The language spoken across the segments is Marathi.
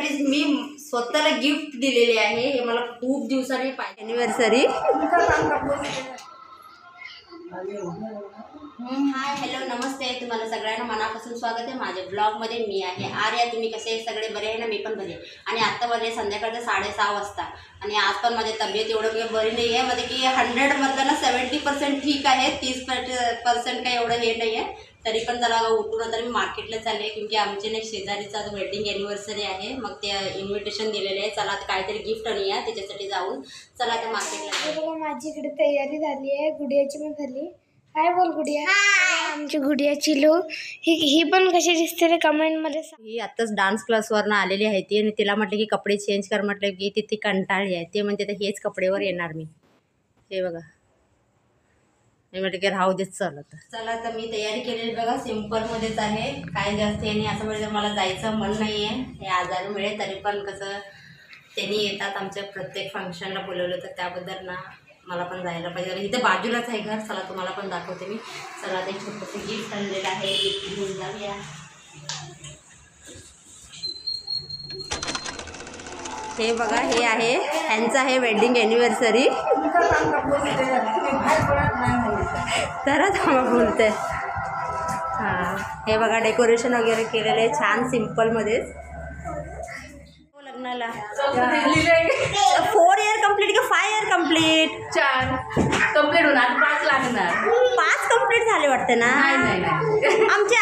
माझ्यासाठीच मी स्वतःला गिफ्ट दिलेले आहे. हे मला खूप दिवसांनी पाहिजे ॲनिव्हर्सरी. हाय हॅलो नमस्ते, तुम्हाला सगळ्यांना मनापासून स्वागत आहे माझ्या ब्लॉगमध्ये. मी आहे आर्या. तुम्ही कसे सगळे बरे आहे ना? मी पण बरे. आणि आत्ता वाजले संध्याकाळचं 6:30 वाजता. आणि आज पण माझी तब्येत एवढं काही बरी नाही आहे. म्हणजे की 100मधलं ना 70% ठीक आहे, 30% काही एवढं हे नाही आहे. तरी पण चला उठून तर मी मार्केटला चालले, क्योंकि आमचे ना शेजारीचा आज वेडिंग ॲनिव्हर्सरी आहे. मग ते इन्व्हिटेशन दिलेले आहे. चला आता काहीतरी गिफ्ट आणूया, त्याच्यासाठी जाऊन चला आता मार्केटला. माझी इकडे तयारी झाली आहे, गुडियाची पण झाली. काय बोल गुडिया? आमची गुडिया चिलू ही पण कशी दिसते रे कमेंटमध्ये. ही आत्ताच डान्स क्लासवरनं आलेली आहे ती, आणि तिला म्हटलं की कपडे चेंज कर. म्हटलं की ती कंटाळली आहे. ते म्हणते तर हेच कपडेवर येणार मी. हे बघा, मी म्हटलं की राहू देत. चला तर मी तयारी केलेली बघा, सिम्पलमध्येच आहे. काय जास्त आणि असं म्हणजे मला जायचं मन नाही आहे हे आजारामुळे. तरी पण कसं त्यांनी येतात आमच्या प्रत्येक फंक्शनला बोलवलं, तर त्याबद्दल ना मला पण जायला पाहिजे. इथं बाजूलाच आहे घर. चला तुम्हाला पण दाखवते मी. चला ते छोटंसं गिफ्ट आणलेलं आहे, गिफ्ट घेऊन जाऊया. हे बघा, हे आहे ह्यांचं आहे वेडिंग ॲनिव्हर्सरी. तरच आम्हाला बोलते. हां, हे बघा डेकोरेशन वगैरे केलेलं आहे छान सिम्पलमध्येच. लग्नाला 4 इयर कंप्लीट का 5 इयर कंप्लीट? 4 कंप्लीट होणार, 5 लागणार. 5 कंप्लीट झाले वाटते ना? नाही. आमच्या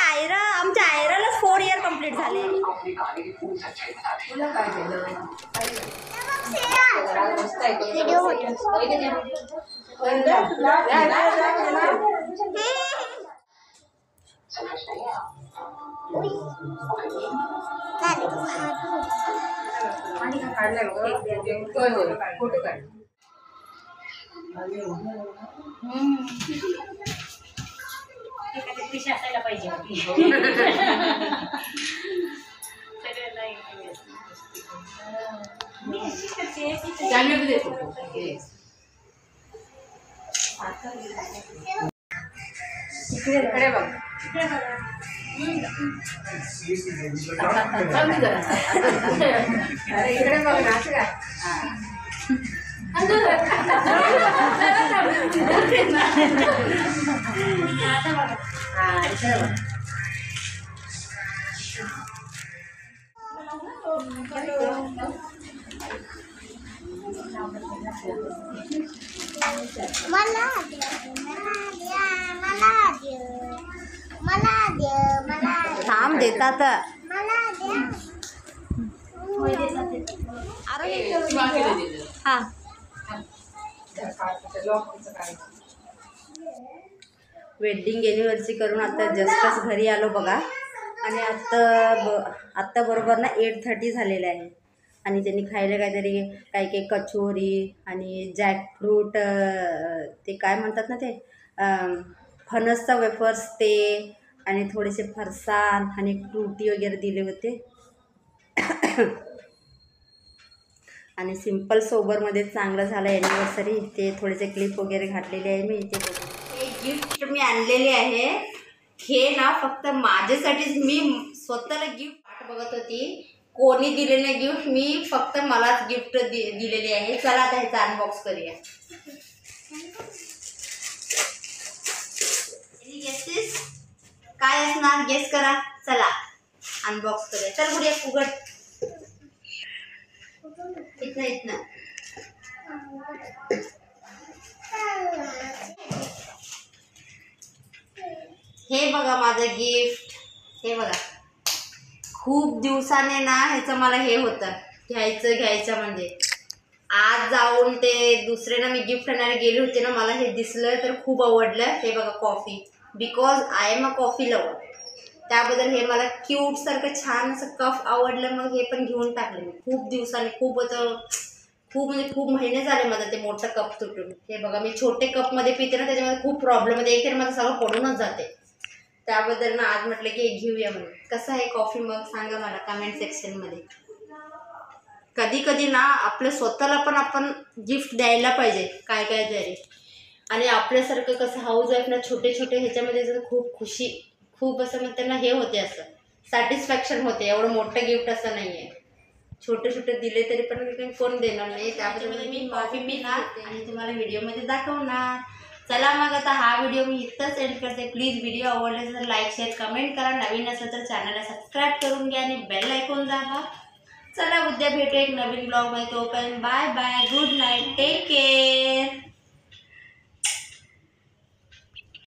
आयराला 4 इयर कंप्लीट झाले. फोटो काढ. पिशा असायला पाहिजे. इकडे बघ. अरे इकडे बघ ना. असं काय थांब देतात. हां, वेडिंग ॲनिव्हर्सरी करून आता जस्टच घरी आलो बघा. आणि आत्ता बरोबर ना 8:30 झालेलं आहे. आणि त्यांनी खायला काहीतरी काही कचोरी आणि जॅकफ्रूट, ते काय म्हणतात ना ते फणसचा वेफर्स, ते आणि थोडेसे फरसाण आणि फ्रुटी वगैरे दिले होते. आणि सिम्पल सोबरमध्ये चांगलं झालं ॲनिव्हर्सरी. ते थोडेसे क्लिप वगैरे घातलेले आहे मी. हे गिफ्ट मी आणलेले आहे. हे ना फक्त माझ्यासाठीच मी स्वतःला गिफ्ट वाट बघत होती. कोणी दिलेलं गिफ्ट, मी फक्त मलाच गिफ्ट दिलेले आहे. चला आता ह्याचा अनबॉक्स करूया. गेसेस काय असणार? गेस करा. चला अनबॉक्स करूया. चल गुडिया उघड. इथनं हे बघा माझं गिफ्ट. हे बघा, खूप दिवसाने ना ह्याचं मला हे होतं घ्यायचं म्हणजे. आज जाऊन ते दुसरे ना मी गिफ्ट आणायला गेले होते ना, मला हे दिसलं तर खूप आवडलं. हे बघा coffee, because I am a coffee lover. त्याबद्दल हे मला क्यूटसारखं छान असं कप आवडलं. मग हे पण घेऊन टाकलं मी. खूप दिवसांनी, खूप महिने झाले माझं ते मोठं कप तुटून. हे बघा, मी छोटे कपमध्ये पिते ना, त्याच्यामध्ये खूप प्रॉब्लेम होते. एक तर माझं सगळं पडूनच जाते. त्याबद्दल ना आज म्हटलं की घेऊया म्हणून. कसं आहे कॉफी मग सांगा मला कमेंट सेक्शनमध्ये. कधी कधी ना आपल्या स्वतःला पण आपण गिफ्ट द्यायला पाहिजे काय तरी. आणि आपल्यासारखं कसं हाऊस वाईफ ना छोटे ह्याच्यामध्ये जर खूप खुशी, खूप असं मग त्यांना हे होते, असं सॅटिस्फॅक्शन होते. एवढं मोठं गिफ्ट असं नाही आहे. छोटे छोटे दिले तरी पण कोण देणार नाही, त्यामध्ये मी कॉफी पिणार आणि तुम्हाला व्हिडिओमध्ये दाखवणार. चला मग आता हा व्हिडिओ मी इथंच एंड करते. प्लीज व्हिडिओ आवडले तर लाईक शेअर कमेंट करा. नवीन असेल तर चॅनलला सबस्क्राईब करून घ्या आणि बेल आयकॉन दाबा. चला उद्या भेटू एक नवीन ब्लॉगमध्ये. तोपर्यंत bye bye, good night, take care.